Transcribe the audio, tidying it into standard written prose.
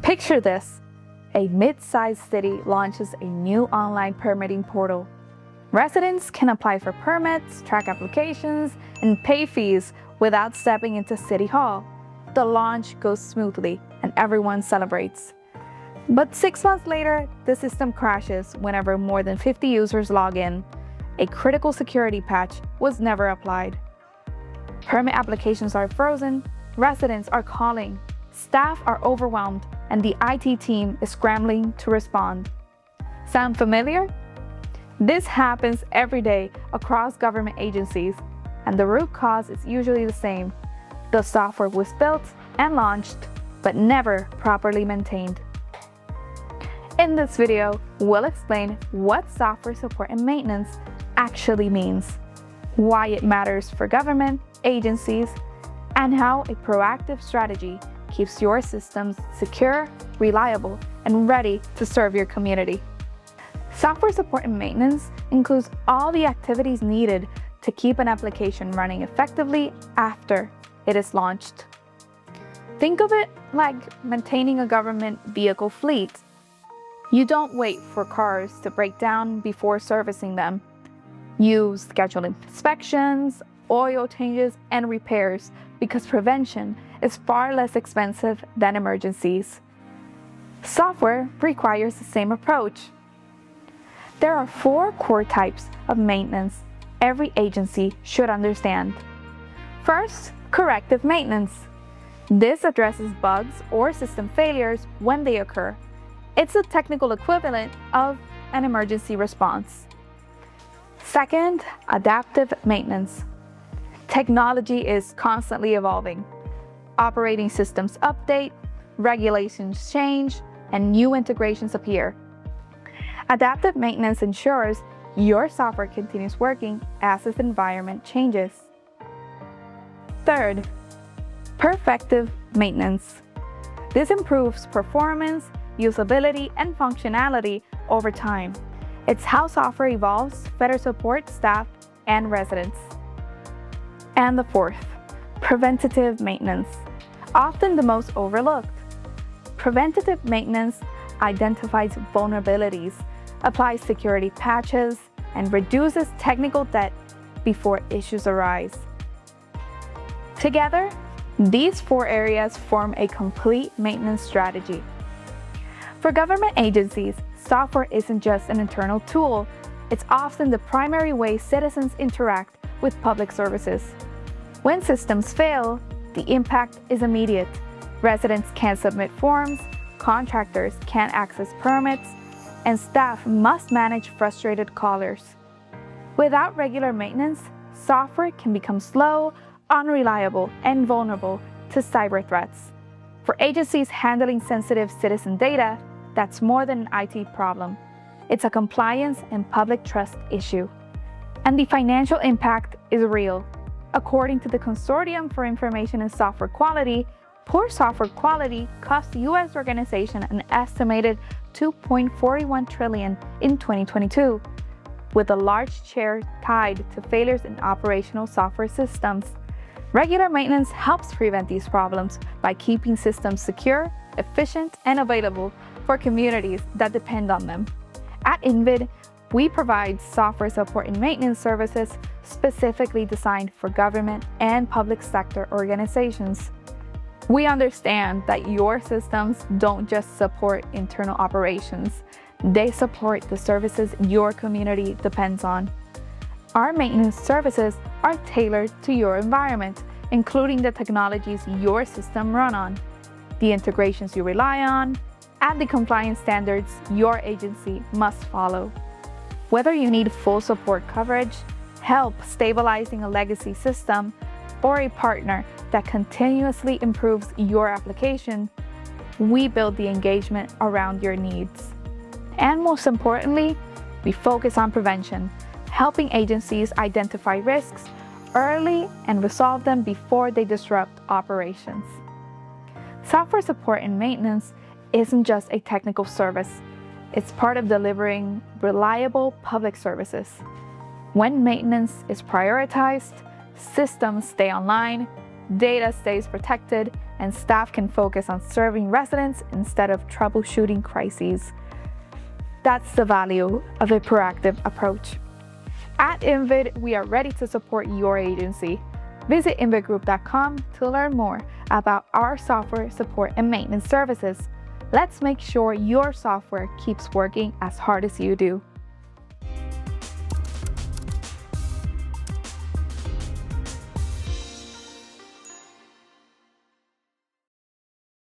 Picture this: a mid-sized city launches a new online permitting portal. Residents can apply for permits, track applications, and pay fees without stepping into City Hall. The launch goes smoothly and everyone celebrates. But 6 months later, the system crashes whenever more than 50 users log in. A critical security patch was never applied. Permit applications are frozen, residents are calling, staff are overwhelmed, and the IT team is scrambling to respond. Sound familiar? This happens every day across government agencies, and the root cause is usually the same. The software was built and launched, but never properly maintained. In this video, we'll explain what software support and maintenance actually means, why it matters for government agencies, and how a proactive strategy keeps your systems secure, reliable, and ready to serve your community. Software support and maintenance includes all the activities needed to keep an application running effectively after it is launched. Think of it like maintaining a government vehicle fleet. You don't wait for cars to break down before servicing them. You schedule inspections, oil changes, and repairs because prevention is far less expensive than emergencies. Software requires the same approach. There are 4 core types of maintenance every agency should understand. First, corrective maintenance. This addresses bugs or system failures when they occur. It's the technical equivalent of an emergency response. Second, adaptive maintenance. Technology is constantly evolving. Operating systems update, regulations change, and new integrations appear. Adaptive maintenance ensures your software continues working as its environment changes. Third, perfective maintenance. This improves performance, usability, and functionality over time. It's how software evolves to better support staff and residents. And the fourth, preventative maintenance, often the most overlooked. Preventative maintenance identifies vulnerabilities, applies security patches, and reduces technical debt before issues arise. Together, these 4 areas form a complete maintenance strategy. For government agencies, software isn't just an internal tool, it's often the primary way citizens interact with public services. When systems fail, the impact is immediate. Residents can't submit forms, contractors can't access permits, and staff must manage frustrated callers. Without regular maintenance, software can become slow, unreliable, and vulnerable to cyber threats. For agencies handling sensitive citizen data, that's more than an IT problem. It's a compliance and public trust issue. And the financial impact is real. According to the Consortium for Information and Software Quality, poor software quality cost the U.S. organization an estimated $2.41 trillion in 2022, with a large share tied to failures in operational software systems. Regular maintenance helps prevent these problems by keeping systems secure, efficient, and available for communities that depend on them. At INVID, we provide software support and maintenance services specifically designed for government and public sector organizations. We understand that your systems don't just support internal operations, they support the services your community depends on. Our maintenance services are tailored to your environment, including the technologies your system runs on, the integrations you rely on, and the compliance standards your agency must follow. Whether you need full support coverage, help stabilizing a legacy system, or a partner that continuously improves your application, we build the engagement around your needs. And most importantly, we focus on prevention, helping agencies identify risks early and resolve them before they disrupt operations. Software support and maintenance isn't just a technical service, it's part of delivering reliable public services. When maintenance is prioritized, systems stay online, data stays protected, and staff can focus on serving residents instead of troubleshooting crises. That's the value of a proactive approach. At INVID, we are ready to support your agency. Visit invidgroup.com to learn more about our software support and maintenance services. Let's make sure your software keeps working as hard as you do.